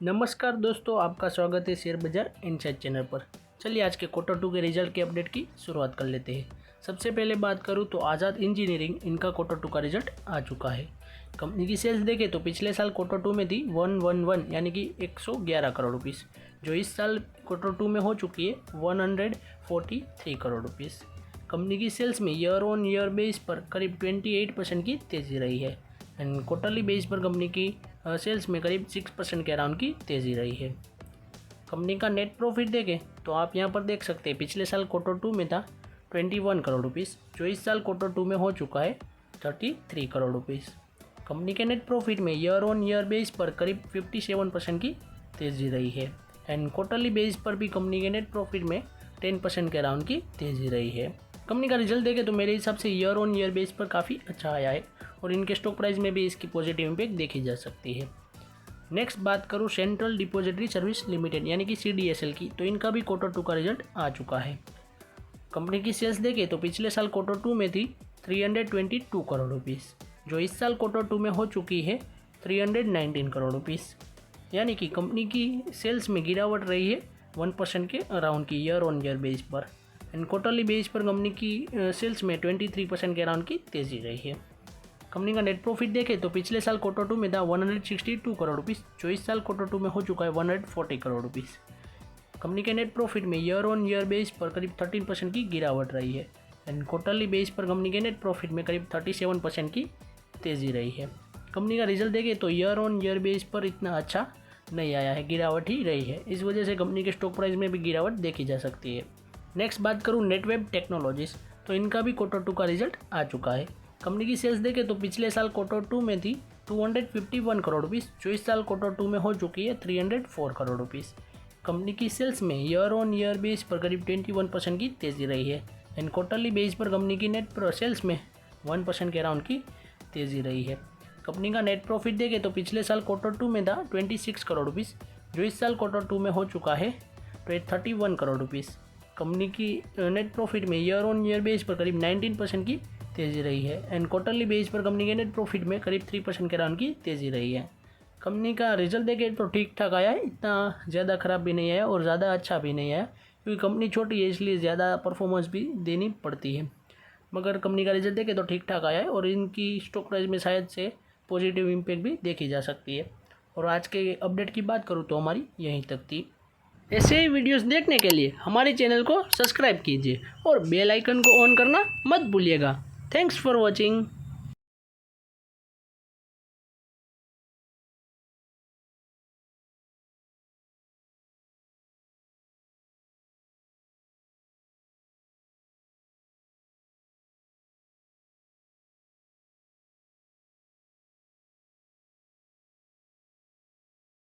नमस्कार दोस्तों, आपका स्वागत है शेयर बाजार इनसाइड चैनल पर। चलिए आज के Q2 के रिजल्ट के अपडेट की शुरुआत कर लेते हैं। सबसे पहले बात करूं तो आज़ाद इंजीनियरिंग इनका Q2 का रिजल्ट आ चुका है। कंपनी की सेल्स देखें तो पिछले साल Q2 में थी 111 यानी कि 111 करोड़ रुपीस, जो इस साल Q2 में हो चुकी है 143 करोड़ रुपीस। कंपनी की सेल्स में ईयर ऑन ईयर बेस पर करीब 28% की तेज़ी रही है एंड क्वार्टरली बेस पर कंपनी की सेल्स में करीब 6% के अराउंड की तेज़ी रही है। कंपनी का नेट प्रॉफिट देखें तो आप यहां पर देख सकते हैं पिछले साल Q2 में था 21 करोड़ रुपीस, जो इस साल Q2 में हो चुका है 33 करोड़ रुपीस। कंपनी के नेट प्रॉफिट में ईयर ऑन ईयर बेस पर करीब 57% की तेज़ी रही है एंड क्वार्टरली बेस पर भी कंपनी के नेट प्रॉफिट में 10% के अराउंड की तेज़ी रही है। कंपनी का रिजल्ट देखें तो मेरे हिसाब से ईयर ऑन ईयर बेस पर काफ़ी अच्छा आया है और इनके स्टॉक प्राइस में भी इसकी पॉजिटिव इम्पैक्ट देखी जा सकती है। नेक्स्ट बात करूँ सेंट्रल डिपॉजिटरी सर्विस लिमिटेड यानी कि CDSL की, तो इनका भी Q2 का रिजल्ट आ चुका है। कंपनी की सेल्स देखें तो पिछले साल Q2 में थी 322 करोड़ रुपीस, जो इस साल Q2 में हो चुकी है 319 करोड़ रुपीस, यानी कि कंपनी की सेल्स में गिरावट रही है 1% के अराउंड की ईयर ऑन ईयर बेस पर एंड क्वार्टरली बेस पर कंपनी की सेल्स में 23% के अराउंड की तेज़ी रही है। कंपनी का नेट प्रॉफिट देखें तो पिछले साल Q2 में था 162 करोड़ रुपीस, जो इस साल Q2 में हो चुका है 140 करोड़ रुपीस। कंपनी के नेट प्रॉफिट में ईयर ऑन ईयर बेस पर करीब 13% की गिरावट रही है एंड क्वार्टरली बेस पर कंपनी के नेट प्रॉफिट में करीब 37% की तेज़ी रही है। कंपनी का रिजल्ट देखें तो ईयर ऑन ईयर बेस पर इतना अच्छा नहीं आया है, गिरावट ही रही है। इस वजह से कंपनी के स्टॉक प्राइस में भी गिरावट देखी जा सकती है। नेक्स्ट बात करूँ नेटवेब टेक्नोलॉजीज, तो इनका भी Q2 का रिजल्ट आ चुका है। कंपनी की सेल्स देखें तो पिछले साल Q2 में थी 251 करोड़ रुपीस, जो इस साल Q2 में हो चुकी है 304 करोड़ रुपीस। कंपनी की सेल्स में ईयर ऑन ईयर बेस पर करीब 21% की तेज़ी रही है एंड क्वार्टरली बेस पर कंपनी की नेट सेल्स में 1% के अराउंड की तेज़ी रही है। कंपनी का नेट प्रॉफिट देखें तो पिछले साल Q2 में था 26 करोड़ रुपीस, जो इस साल Q2 में हो चुका है 31 करोड़ रुपीस। कंपनी की नेट प्रॉफिट में ईयर ऑन ईयर बेस पर करीब 19% की तेज़ी रही है एंड क्वार्टरली बेस पर कंपनी के नेट प्रॉफिट में करीब 3% के अराउंड की तेज़ी रही है। कंपनी का रिजल्ट देखें तो ठीक ठाक आया है, इतना ज़्यादा ख़राब भी नहीं आया और ज़्यादा अच्छा भी नहीं आया, क्योंकि कंपनी छोटी है इसलिए ज़्यादा परफॉर्मेंस भी देनी पड़ती है। मगर कंपनी का रिजल्ट देखें तो ठीक ठाक आया है और इनकी स्टॉक प्राइस में शायद से पॉजिटिव इम्पैक्ट भी देखी जा सकती है। और आज के अपडेट की बात करूँ तो हमारी यहीं तक थी। ऐसे ही वीडियोस देखने के लिए हमारे चैनल को सब्सक्राइब कीजिए और बेल आइकन को ऑन करना मत भूलिएगा। Thanks for watching.